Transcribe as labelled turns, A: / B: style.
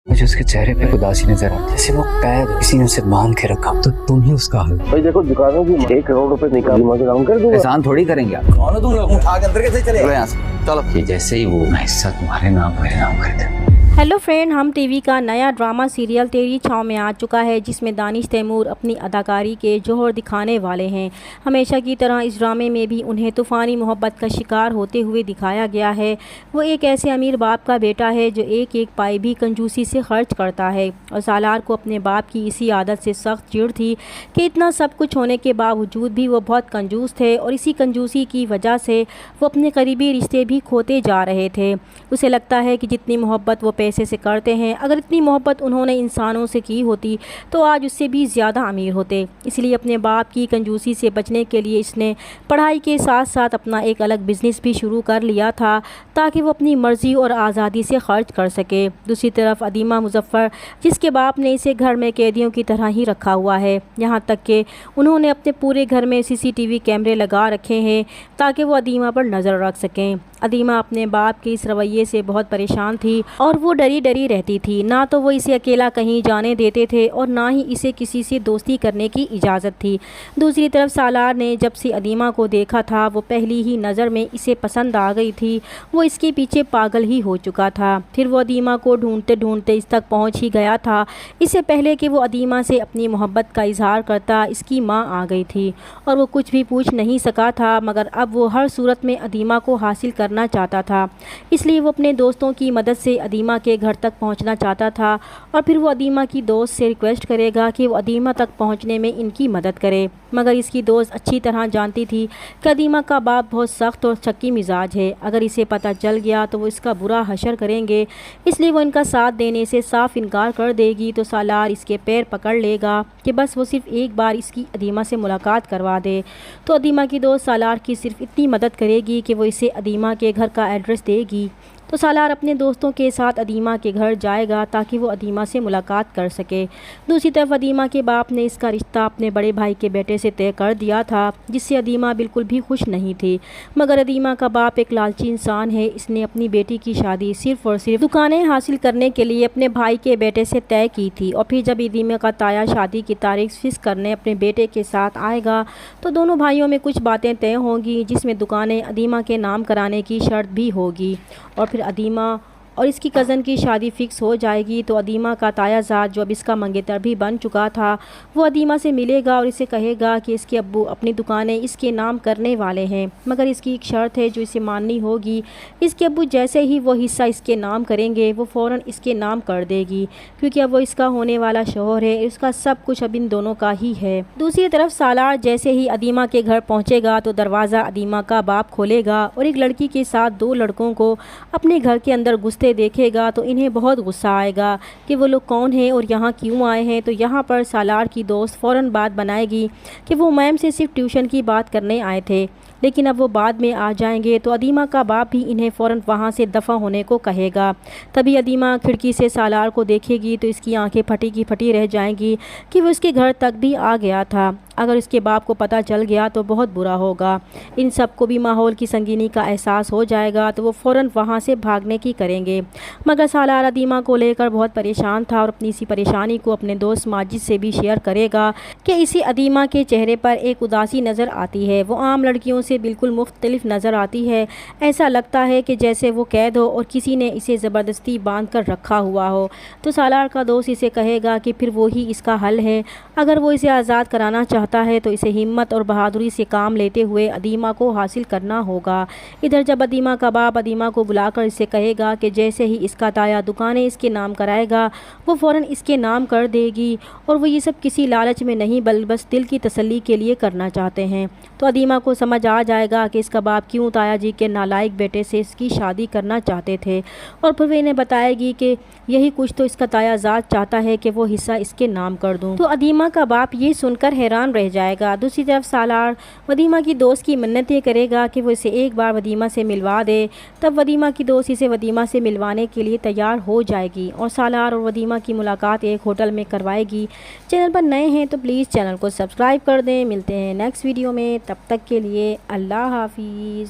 A: मुझे उसके चेहरे पे उदासी नजर आती है, जैसे वो कैद किसी ने उसे बांध के रखा। तो तुम ही उसका हल।
B: भाई देखो दुकानों की 1 करोड़ रुपए निकाल के नाम कर दूंगा।
A: एहसान थोड़ी करेंगे आप।
C: कौन है तू? उठा के अंदर कैसे चले यहाँ से? चलो।
A: कि जैसे ही वो हिस्सा तुम्हारे नाम मेरे नाम कर दे।
D: हेलो फ्रेंड, हम टीवी का नया ड्रामा सीरियल तेरी छाँव में आ चुका है, जिसमें दानिश तैमूर अपनी अदाकारी के जोहर दिखाने वाले हैं। हमेशा की तरह इस ड्रामे में भी उन्हें तूफ़ानी मोहब्बत का शिकार होते हुए दिखाया गया है। वो एक ऐसे अमीर बाप का बेटा है जो एक एक पाई भी कंजूसी से खर्च करता है, और सालार को अपने बाप की इसी आदत से सख्त चिढ़ थी कि इतना सब कुछ होने के बावजूद भी वो बहुत कंजूस थे, और इसी कंजूसी की वजह से वो अपने करीबी रिश्ते भी खोते जा रहे थे। उसे लगता है कि जितनी मोहब्बत वो पैसे से करते हैं, अगर इतनी मोहब्बत उन्होंने इंसानों से की होती तो आज उससे भी ज़्यादा अमीर होते। इसलिए अपने बाप की कंजूसी से बचने के लिए इसने पढ़ाई के साथ साथ अपना एक अलग बिज़नेस भी शुरू कर लिया था, ताकि वो अपनी मर्ज़ी और आज़ादी से खर्च कर सके। दूसरी तरफ अदीमा मुज़फ़्फ़र, जिसके बाप ने इसे घर में कैदियों की तरह ही रखा हुआ है, यहाँ तक कि उन्होंने अपने पूरे घर में CCTV कैमरे लगा रखे हैं ताकि वो अदीमा पर नज़र रख सकें। अदीमा अपने बाप के इस रवैये से बहुत परेशान थी और वो डरी डरी रहती थी। ना तो वो इसे अकेला कहीं जाने देते थे और ना ही इसे किसी से दोस्ती करने की इजाज़त थी। दूसरी तरफ सालार ने जब से अदीमा को देखा था, वो पहली ही नज़र में इसे पसंद आ गई थी। वो इसके पीछे पागल ही हो चुका था। फिर वो अदीमा को ढूंढते ढूंढते इस तक पहुंच ही गया था। इससे पहले कि वो अदीमा से अपनी मोहब्बत का इजहार करता, इसकी माँ आ गई थी और वो कुछ भी पूछ नहीं सका था, मगर अब वो हर सूरत में अदीमा को हासिल करना चाहता था। इसलिए वो अपने दोस्तों की मदद से अदीमा के घर तक पहुंचना चाहता था, और फिर वो अदीमा की दोस्त से रिक्वेस्ट करेगा कि वो अदीमा तक पहुंचने में इनकी मदद करे। मगर इसकी दोस्त अच्छी तरह जानती थी कि अदीमा का बाप बहुत सख्त और शक्की मिजाज है। अगर इसे पता चल गया तो वो इसका बुरा हशर करेंगे, इसलिए वो इनका साथ देने से साफ इनकार कर देगी। तो सालार इसके पैर पकड़ लेगा कि बस वो सिर्फ एक बार इसकी अदीमा से मुलाकात करवा दे। तो अदीमा की दोस्त सालार की सिर्फ इतनी मदद करेगी कि वो इसे अदीमा के घर का एड्रेस देगी। तो सालार अपने दोस्तों के साथ अदीमा के घर जाएगा ताकि वो अदीमा से मुलाकात कर सके। दूसरी तरफ अदीमा के बाप ने इसका रिश्ता अपने बड़े भाई के बेटे से तय कर दिया था, जिससे अदीमा बिल्कुल भी खुश नहीं थी। मगर अदीमा का बाप एक लालची इंसान है। इसने अपनी बेटी की शादी सिर्फ और सिर्फ दुकानें हासिल करने के लिए अपने भाई के बेटे से तय की थी, और फिर जब अदीमा का ताया शादी की तारीख फिक्स करने अपने बेटे के साथ आएगा तो दोनों भाइयों में कुछ बातें तय होंगी, जिसमें दुकानें अदीमा के नाम कराने की शर्त भी होगी। और फिर अदीमा और इसकी कज़न की शादी फ़िक्स हो जाएगी। तो अदीमा का तायाज़ाद, जो अब इसका मंगेतर भी बन चुका था, वो अदीमा से मिलेगा और इसे कहेगा कि इसके अब्बू अपनी दुकानें इसके नाम करने वाले हैं, मगर इसकी एक शर्त है जो इसे माननी होगी। इसके अब्बू जैसे ही वो हिस्सा इसके नाम करेंगे, वो फ़ौरन इसके नाम कर देगी, क्योंकि अब वो इसका होने वाला शौहर है। इसका सब कुछ अब इन दोनों का ही है। दूसरी तरफ सालार जैसे ही अदीमा के घर पहुँचेगा तो दरवाज़ा अदीमा का बाप खोलेगा और एक लड़की के साथ 2 लड़कों को अपने घर के अंदर घुसते देखेगा। तो इन्हें बहुत गुस्सा आएगा कि वो लोग कौन हैं और यहाँ क्यों आए हैं। तो यहाँ पर सालार की दोस्त फ़ौरन बात बनाएगी कि वो मैम से सिर्फ ट्यूशन की बात करने आए थे, लेकिन अब वो बाद में आ जाएंगे। तो अदीमा का बाप भी इन्हें फ़ौरन वहाँ से दफ़ा होने को कहेगा। तभी अदीमा खिड़की से सालार को देखेगी तो इसकी आंखें फटी की फटी रह जाएंगी कि वो इसके घर तक भी आ गया था। अगर इसके बाप को पता चल गया तो बहुत बुरा होगा। इन सबको भी माहौल की संगीनी का एहसास हो जाएगा, तो वो फ़ौरन वहाँ से भागने की करेंगे। मगर सालार अदीमा को लेकर बहुत परेशान था और अपनी इसी परेशानी को अपने दोस्त माजिद से भी शेयर करेगा कि इसी अदीमा के चेहरे पर एक उदासी नज़र आती है। वो आम लड़कियों से बिल्कुल मुख्तलिफ नज़र आती है। ऐसा लगता है कि जैसे वो कैद हो और किसी ने इसे ज़बरदस्ती बांध कर रखा हुआ हो। तो सालार का दोस्त इसे कहेगा कि फिर वो ही इसका हल है। अगर वो इसे आज़ाद कराना चाहता है तो इसे हिम्मत और बहादुरी से काम लेते हुए अदीमा को हासिल करना होगा। इधर जब अदीमा का बाप अदीमा को बुलाकर इसे कहेगा कि जैसे ही इसका ताया दुकानें इसके नाम कराएगा, वो फ़ौरन इसके नाम कर देगी, और वो ये सब किसी लालच में नहीं बल्कि बस दिल की तसल्ली के लिए करना चाहते हैं। तो अदीमा को समझ आ जाएगा कि इसका बाप क्यों ताया जी के नालायक बेटे से इसकी शादी करना चाहते थे, और फिर वे इन्हें बताएगी कि यही कुछ तो इसका तायाज़ाद चाहता है कि वो हिस्सा इसके नाम कर दूं। तो अदीमा का बाप ये सुनकर हैरान रह जाएगा। दूसरी तरफ सालार वदीमा की दोस्त की मन्नतें करेगा कि वो इसे एक बार वदीमा से मिलवा दे। तब वदीमा की दोस्त इसे वदीमा से मिलवाने के लिए तैयार हो जाएगी और सालार और वदीमा की मुलाकात एक होटल में करवाएगी। चैनल पर नए हैं तो प्लीज़ चैनल को सब्सक्राइब कर दें। मिलते हैं नेक्स्ट वीडियो में, तब तक के लिए अल्लाह हाफिज़।